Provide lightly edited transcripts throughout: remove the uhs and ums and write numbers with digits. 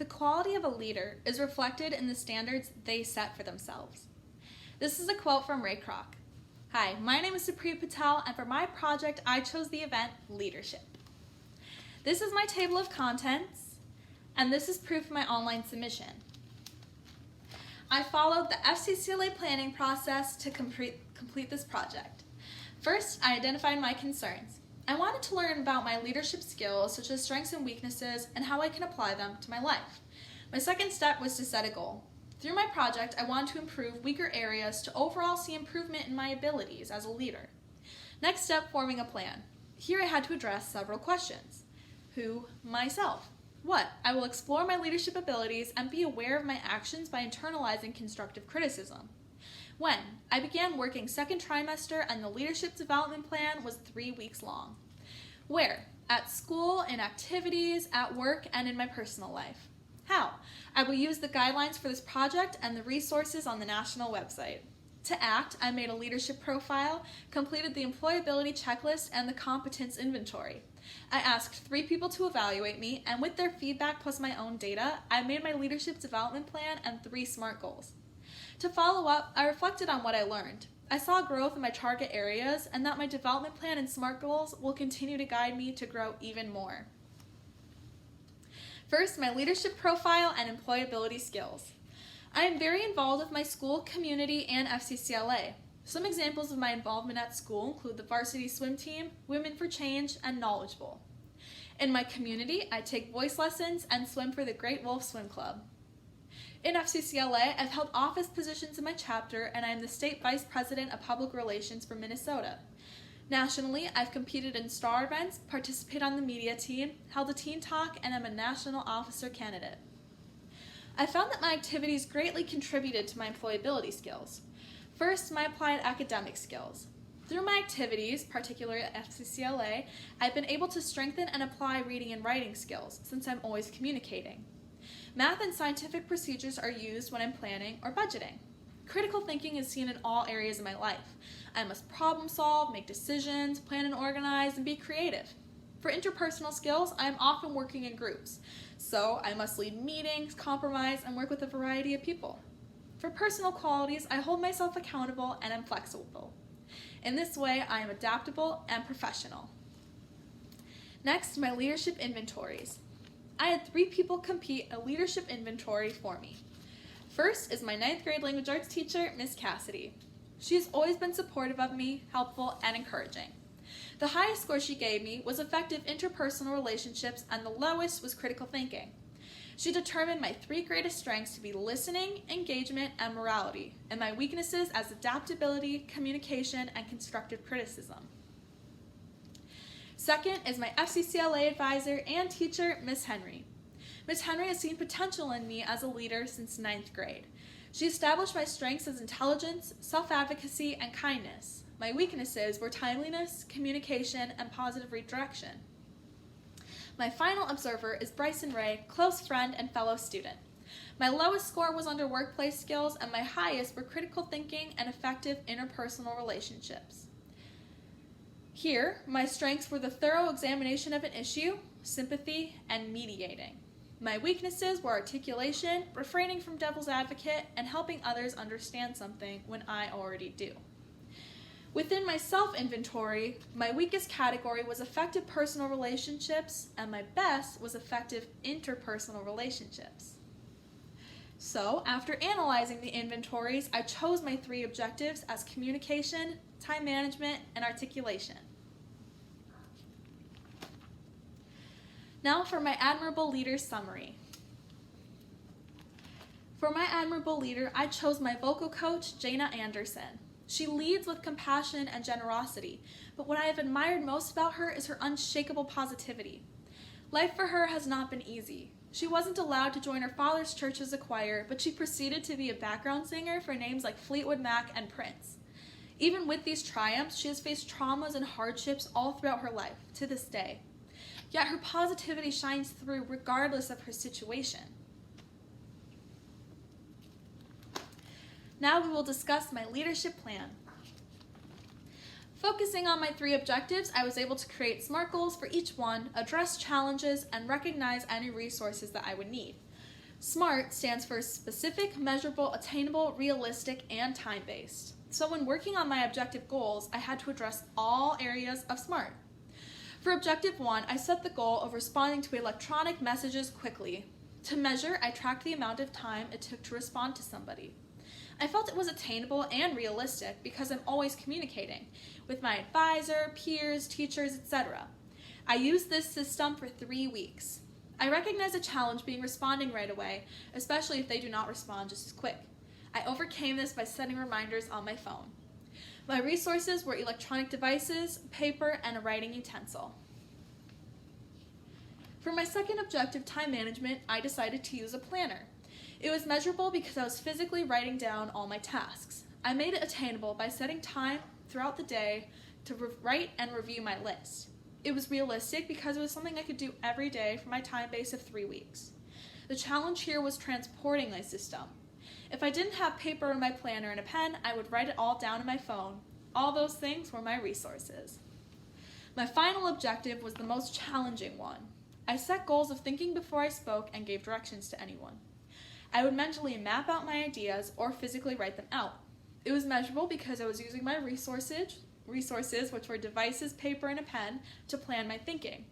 The quality of a leader is reflected in the standards they set for themselves. This is a quote from Ray Kroc. Hi, my name is Supriya Patel, and for my project, I chose the event Leadership. This is my table of contents, and this is proof of my online submission. I followed the FCCLA planning process to complete this project. First, I identified my concerns. I wanted to learn about my leadership skills, such as strengths and weaknesses, and how I can apply them to my life. My second step was to set a goal. Through my project, I wanted to improve weaker areas to overall see improvement in my abilities as a leader. Next step, forming a plan. Here I had to address several questions. Who? Myself. What? I will explore my leadership abilities and be aware of my actions by internalizing constructive criticism. When? I began working second trimester and the leadership development plan was 3 weeks long. Where? At school, in activities, at work, and in my personal life. How? I will use the guidelines for this project and the resources on the national website. To act, I made a leadership profile, completed the employability checklist and the competence inventory. I asked 3 people to evaluate me, and with their feedback plus my own data, I made my leadership development plan and 3 SMART goals. To follow up, I reflected on what I learned. I saw growth in my target areas and that my development plan and SMART goals will continue to guide me to grow even more. First, my leadership profile and employability skills. I am very involved with my school, community, and FCCLA. Some examples of my involvement at school include the varsity swim team, Women for Change, and Knowledge Bowl. In my community, I take voice lessons and swim for the Great Wolf Swim Club. In FCCLA, I've held office positions in my chapter, and I am the State Vice President of Public Relations for Minnesota. Nationally, I've competed in STAR events, participated on the media team, held a teen talk, and am a national officer candidate. I found that my activities greatly contributed to my employability skills. First, my applied academic skills. Through my activities, particularly at FCCLA, I've been able to strengthen and apply reading and writing skills, since I'm always communicating. Math and scientific procedures are used when I'm planning or budgeting. Critical thinking is seen in all areas of my life. I must problem solve, make decisions, plan and organize, and be creative. For interpersonal skills, I am often working in groups, so I must lead meetings, compromise, and work with a variety of people. For personal qualities, I hold myself accountable and am flexible. In this way, I am adaptable and professional. Next, my leadership inventories. I had 3 people complete a leadership inventory for me. First is my 9th grade language arts teacher, Miss Cassidy. She has always been supportive of me, helpful, and encouraging. The highest score she gave me was effective interpersonal relationships, and the lowest was critical thinking. She determined my 3 greatest strengths to be listening, engagement, and morality, and my weaknesses as adaptability, communication, and constructive criticism. Second is my FCCLA advisor and teacher, Miss Henry. Miss Henry has seen potential in me as a leader since 9th grade. She established my strengths as intelligence, self-advocacy, and kindness. My weaknesses were timeliness, communication, and positive redirection. My final observer is Bryson Ray, close friend and fellow student. My lowest score was under workplace skills, and my highest were critical thinking and effective interpersonal relationships. Here, my strengths were the thorough examination of an issue, sympathy, and mediating. My weaknesses were articulation, refraining from devil's advocate, and helping others understand something when I already do. Within my self-inventory, my weakest category was effective personal relationships, and my best was effective interpersonal relationships. So, after analyzing the inventories, I chose my 3 objectives as communication, time management, and articulation. Now for my admirable leader summary. For my admirable leader, I chose my vocal coach, Jana Anderson. She leads with compassion and generosity, but what I have admired most about her is her unshakable positivity. Life for her has not been easy. She wasn't allowed to join her father's church as a choir, but she proceeded to be a background singer for names like Fleetwood Mac and Prince. Even with these triumphs, she has faced traumas and hardships all throughout her life, to this day. Yet her positivity shines through regardless of her situation. Now we will discuss my leadership plan. Focusing on my 3 objectives, I was able to create SMART goals for each one, address challenges, and recognize any resources that I would need. SMART stands for specific, measurable, attainable, realistic, and time-based. So when working on my objective goals, I had to address all areas of SMART. For Objective 1, I set the goal of responding to electronic messages quickly. To measure, I tracked the amount of time it took to respond to somebody. I felt it was attainable and realistic because I'm always communicating with my advisor, peers, teachers, etc. I used this system for 3 weeks. I recognize a challenge being responding right away, especially if they do not respond just as quick. I overcame this by setting reminders on my phone. My resources were electronic devices, paper, and a writing utensil. For my second objective, time management, I decided to use a planner. It was measurable because I was physically writing down all my tasks. I made it attainable by setting time throughout the day to write and review my list. It was realistic because it was something I could do every day for my time base of 3 weeks. The challenge here was transporting my system. If I didn't have paper in my planner and a pen, I would write it all down in my phone. All those things were my resources. My final objective was the most challenging one. I set goals of thinking before I spoke and gave directions to anyone. I would mentally map out my ideas or physically write them out. It was measurable because I was using my resources, which were devices, paper, and a pen, to plan my thinking.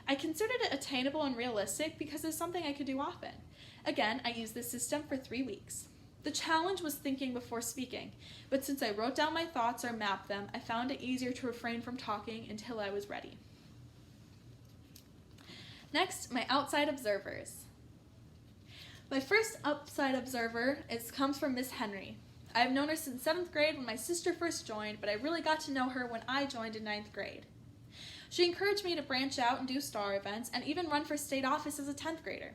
I considered it attainable and realistic because it's something I could do often. Again, I used this system for 3 weeks. The challenge was thinking before speaking, but since I wrote down my thoughts or mapped them, I found it easier to refrain from talking until I was ready. Next, my outside observers. My first outside observer comes from Miss Henry. I've known her since 7th grade when my sister first joined, but I really got to know her when I joined in 9th grade. She encouraged me to branch out and do STAR events and even run for state office as a 10th grader.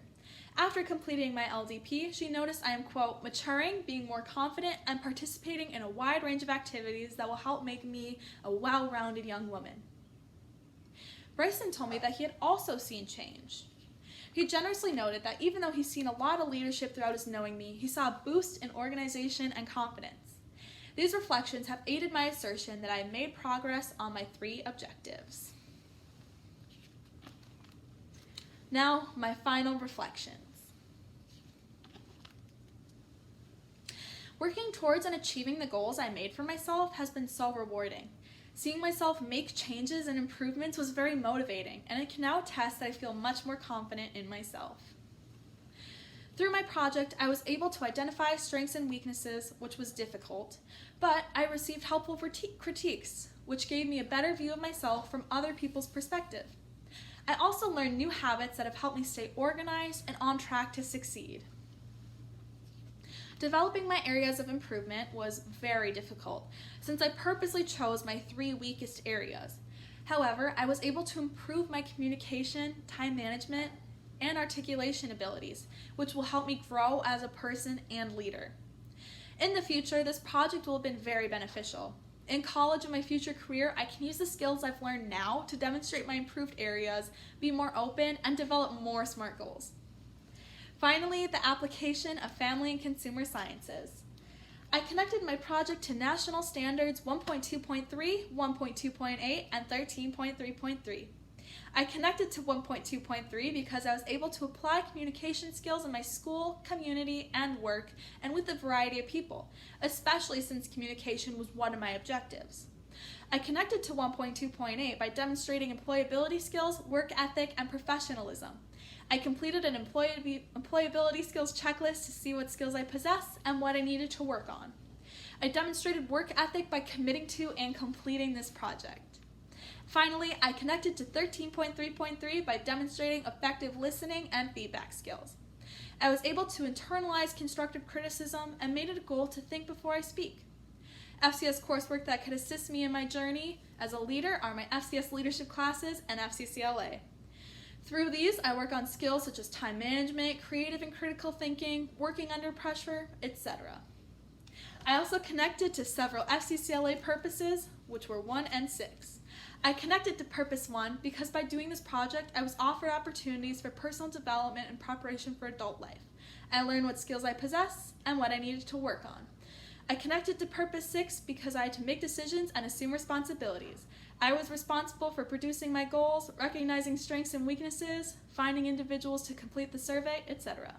After completing my LDP, she noticed I am, quote, maturing, being more confident, and participating in a wide range of activities that will help make me a well-rounded young woman. Bryson told me that he had also seen change. He generously noted that even though he's seen a lot of leadership throughout his knowing me, he saw a boost in organization and confidence. These reflections have aided my assertion that I have made progress on my 3 objectives. Now, my final reflections. Working towards and achieving the goals I made for myself has been so rewarding. Seeing myself make changes and improvements was very motivating, and I can now attest that I feel much more confident in myself. Through my project, I was able to identify strengths and weaknesses, which was difficult, but I received helpful critiques, which gave me a better view of myself from other people's perspective. I also learned new habits that have helped me stay organized and on track to succeed. Developing my areas of improvement was very difficult, since I purposely chose my 3 weakest areas. However, I was able to improve my communication, time management, and articulation abilities, which will help me grow as a person and leader. In the future, this project will have been very beneficial. In college and my future career, I can use the skills I've learned now to demonstrate my improved areas, be more open, and develop more SMART goals. Finally, the application of family and consumer sciences. I connected my project to National Standards 1.2.3, 1.2.8, and 13.3.3. I connected to 1.2.3 because I was able to apply communication skills in my school, community, and work, and with a variety of people, especially since communication was one of my objectives. I connected to 1.2.8 by demonstrating employability skills, work ethic, and professionalism. I completed an employability skills checklist to see what skills I possess and what I needed to work on. I demonstrated work ethic by committing to and completing this project. Finally, I connected to 13.3.3 by demonstrating effective listening and feedback skills. I was able to internalize constructive criticism and made it a goal to think before I speak. FCS coursework that could assist me in my journey as a leader are my FCS leadership classes and FCCLA. Through these, I work on skills such as time management, creative and critical thinking, working under pressure, etc. I also connected to several FCCLA purposes, which were 1 and 6. I connected to Purpose 1 because by doing this project, I was offered opportunities for personal development and preparation for adult life. I learned what skills I possess and what I needed to work on. I connected to Purpose 6 because I had to make decisions and assume responsibilities. I was responsible for producing my goals, recognizing strengths and weaknesses, finding individuals to complete the survey, etc.